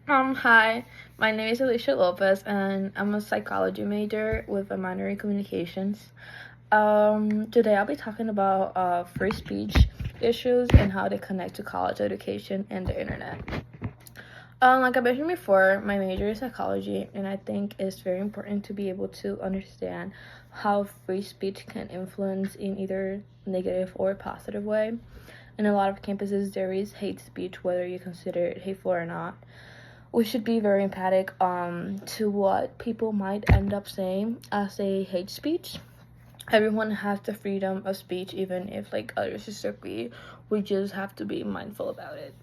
Hi, my name is Alicia Lopez, and I'm a psychology major with a minor in communications. Today I'll be talking about free speech issues and how they connect to college education and the internet. Like I mentioned before, my major is psychology, and I think it's very important to be able to understand how free speech can influence in either negative or positive way. In a lot of campuses, there is hate speech, whether you consider it hateful or not. We should be very empathic to what people might end up saying as a hate speech. Everyone has the freedom of speech, even if like others disagree. We just have to be mindful about it.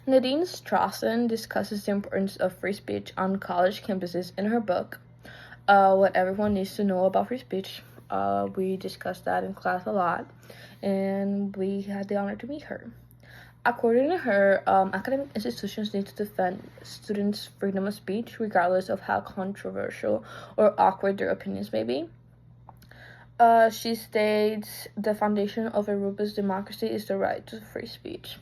Nadine Strawson discusses the importance of free speech on college campuses in her book, What Everyone Needs to Know About Free Speech. We discussed that in class a lot, and we had the honor to meet her. According to her, academic institutions need to defend students' freedom of speech, regardless of how controversial or awkward their opinions may be. She states the foundation of a robust democracy is the right to free speech.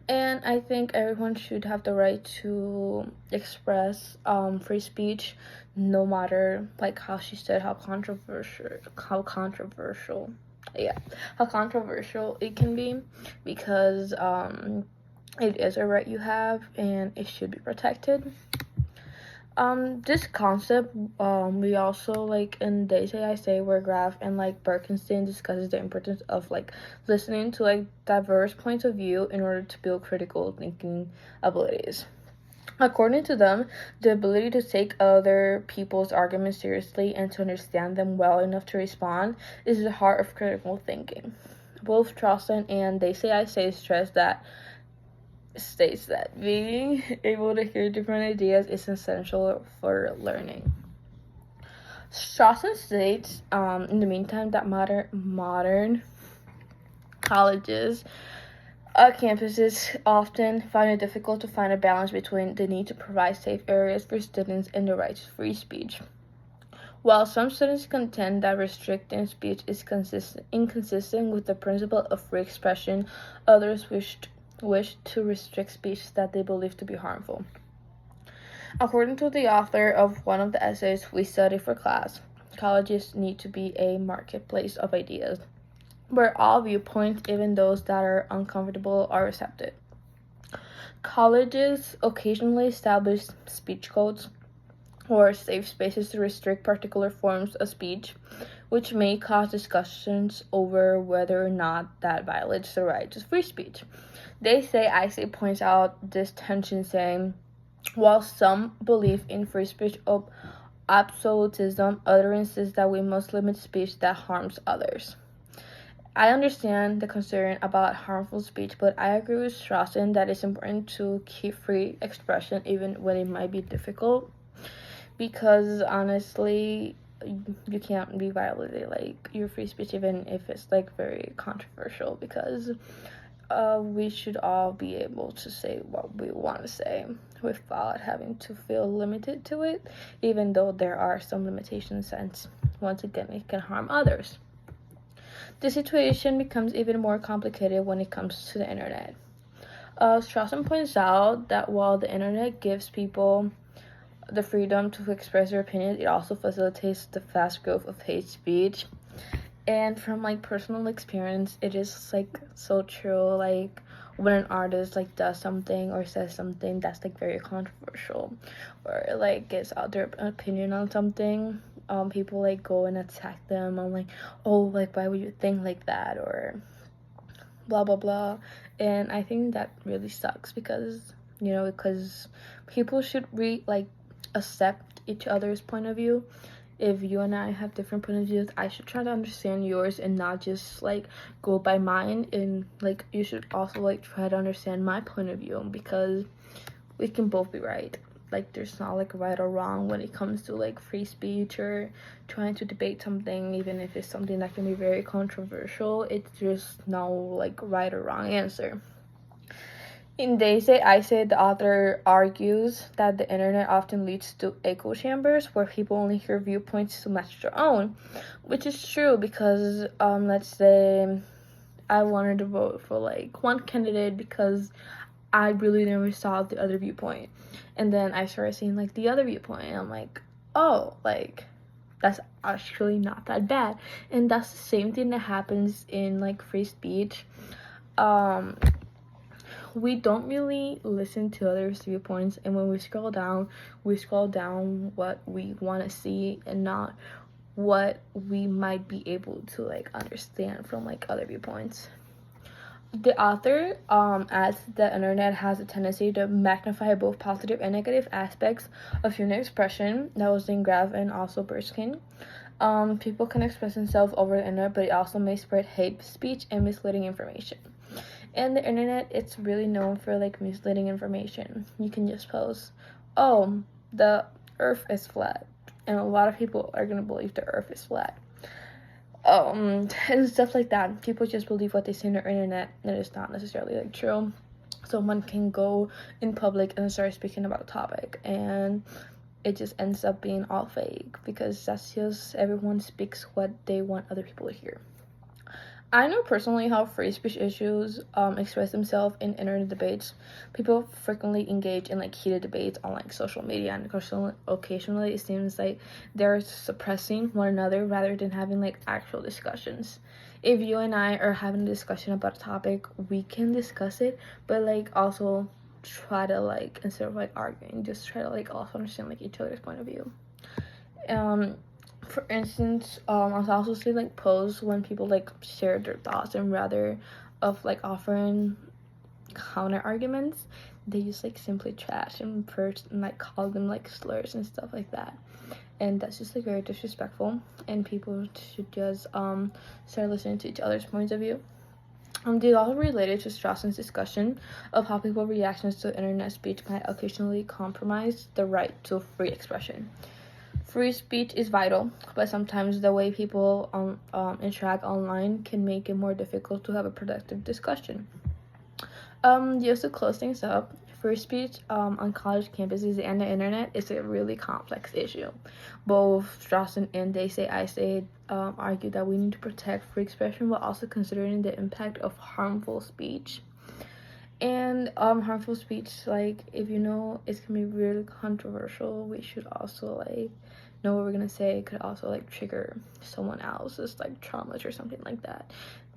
And I think everyone should have the right to express free speech, no matter like how she said how controversial it can be, because it is a right you have and it should be protected. This concept, we also like in They Say I Say, where Graf and like Birkenstein discusses the importance of like listening to like diverse points of view in order to build critical thinking abilities. According to them, the ability to take other people's arguments seriously and to understand them well enough to respond is the heart of critical thinking. Both Charleston and They Say I Say stress that states that being able to hear different ideas is essential for learning. Strawson states, in the meantime, that modern colleges, campuses often find it difficult to find a balance between the need to provide safe areas for students and the right to free speech. While some students contend that restricting speech is inconsistent with the principle of free expression, others wish to restrict speech that they believe to be harmful. According to the author of one of the essays we studied for class, colleges need to be a marketplace of ideas, where all viewpoints, even those that are uncomfortable, are accepted. Colleges occasionally establish speech codes or safe spaces to restrict particular forms of speech, which may cause discussions over whether or not that violates the right to free speech. They Say I Say points out this tension, saying, while some believe in free speech of absolutism, others insist that we must limit speech that harms others. I understand the concern about harmful speech, but I agree with Strawson that it's important to keep free expression even when it might be difficult, because honestly, you can't be violated like your free speech even if it's like very controversial, because we should all be able to say what we want to say without having to feel limited to it, even though there are some limitations, since once again it can harm others. The situation becomes even more complicated when it comes to the internet. Strawson points out that while the internet gives people the freedom to express their opinions, it also facilitates the fast growth of hate speech. And from like personal experience, it is like so true. Like when an artist like does something or says something that's like very controversial, or like gets out their opinion on something, people like go and attack them. I'm like, oh, like why would you think like that, or blah blah blah. And I think that really sucks, because because people should accept each other's point of view. If you and I have different point of views, I should try to understand yours and not just like go by mine, and like you should also like try to understand my point of view, because we can both be right. Like there's not like right or wrong when it comes to like free speech or trying to debate something, even if it's something that can be very controversial. It's just no like right or wrong answer. In They Say I Say, the author argues that the internet often leads to echo chambers where people only hear viewpoints to match their own, which is true, because let's say I wanted to vote for like one candidate because I really never saw the other viewpoint. And then I started seeing like the other viewpoint, and I'm like, oh, like that's actually not that bad. And that's the same thing that happens in like free speech. We don't really listen to others' viewpoints, and when we scroll down what we want to see and not what we might be able to like understand from like other viewpoints. The author adds that the internet has a tendency to magnify both positive and negative aspects of human expression. That was in Graff and also Erskine. People can express themselves over the internet, but it also may spread hate speech and misleading information. And the internet, it's really known for like misleading information. You can just post, oh, the earth is flat, and a lot of people are gonna believe the earth is flat. And stuff like that. People just believe what they see on the internet, and it's not necessarily like true. Someone can go in public and start speaking about a topic, and it just ends up being all fake, because that's just everyone speaks what they want other people to hear. I know personally how free speech issues express themselves in internet debates. People frequently engage in like heated debates on like social media, and occasionally it seems like they're suppressing one another rather than having like actual discussions. If you and I are having a discussion about a topic, we can discuss it, but like also try to like, instead of like arguing, just try to like also understand like each other's point of view. For instance, I also see like posts when people like share their thoughts, and rather of like offering counter arguments, they just like simply trash and like call them like slurs and stuff like that. And that's just like very disrespectful, and people should just start listening to each other's points of view. They also related to Strawson's discussion of how people's reactions to internet speech might occasionally compromise the right to free expression. Free speech is vital, but sometimes the way people interact online can make it more difficult to have a productive discussion. Just to close things up, free speech on college campuses and the internet is a really complex issue. Both Strawson and They Say I Say argue that we need to protect free expression while also considering the impact of harmful speech. And harmful speech, like, if you know it's gonna be really controversial, we should also like know what we're gonna say. It could also like trigger someone else's like traumas or something like that,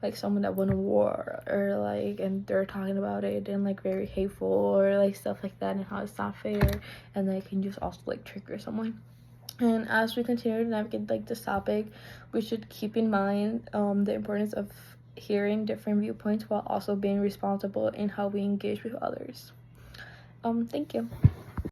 like someone that won a war, or like, and they're talking about it and like very hateful or like stuff like that, and how it's not fair, and they can just also like trigger someone. And as we continue to navigate like this topic, we should keep in mind the importance of hearing different viewpoints while also being responsible in how we engage with others. Thank you.